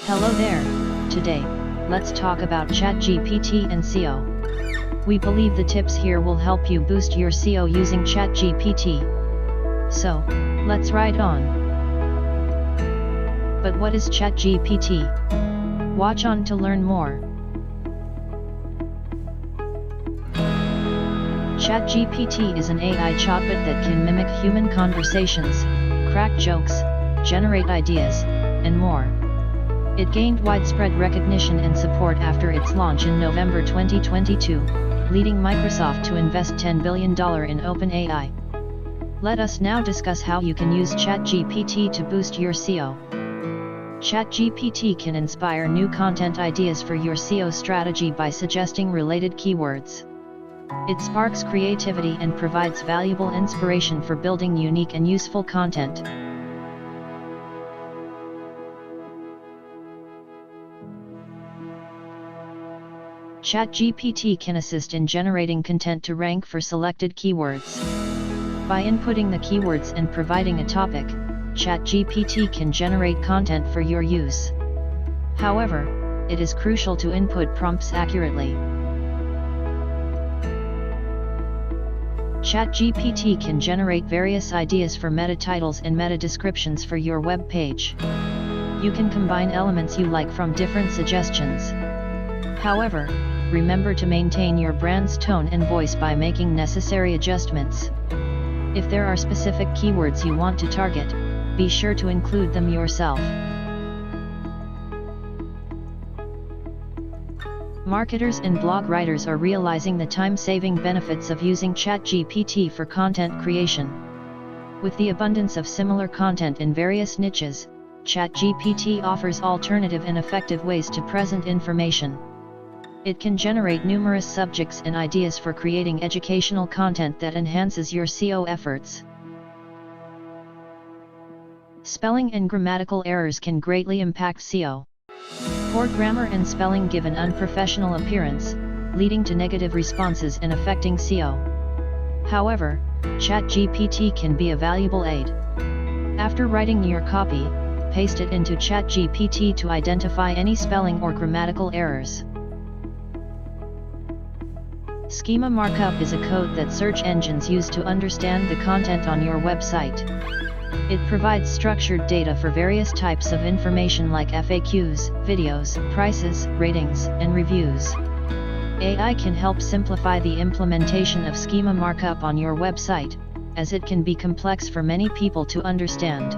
Hello there. Today, let's talk about ChatGPT and SEO. We believe the tips here will help you boost your SEO using ChatGPT. So, let's ride on. But what is ChatGPT? Watch on to learn more. ChatGPT is an AI chatbot that can mimic human conversations, crack jokes, generate ideas, and more. It gained widespread recognition and support after its launch in November 2022, leading Microsoft to invest $10 billion in OpenAI. Let us now discuss how you can use ChatGPT to boost your SEO. ChatGPT can inspire new content ideas for your SEO strategy by suggesting related keywords. It sparks creativity and provides valuable inspiration for building unique and useful content. ChatGPT can assist in generating content to rank for selected keywords. By inputting the keywords and providing a topic, ChatGPT can generate content for your use. However, it is crucial to input prompts accurately. ChatGPT can generate various ideas for meta titles and meta descriptions for your web page. You can combine elements you like from different suggestions. However, remember to maintain your brand's tone and voice by making necessary adjustments. If there are specific keywords you want to target, be sure to include them yourself. Marketers and blog writers are realizing the time-saving benefits of using ChatGPT for content creation. With the abundance of similar content in various niches, ChatGPT offers alternative and effective ways to present information. It can generate numerous subjects and ideas for creating educational content that enhances your SEO efforts. Spelling and grammatical errors can greatly impact SEO. Poor grammar and spelling give an unprofessional appearance, leading to negative responses and affecting SEO. However, ChatGPT can be a valuable aid. After writing your copy, paste it into ChatGPT to identify any spelling or grammatical errors. Schema markup is a code that search engines use to understand the content on your website. It provides structured data for various types of information like FAQs, videos, prices, ratings, and reviews. AI can help simplify the implementation of schema markup on your website, as it can be complex for many people to understand.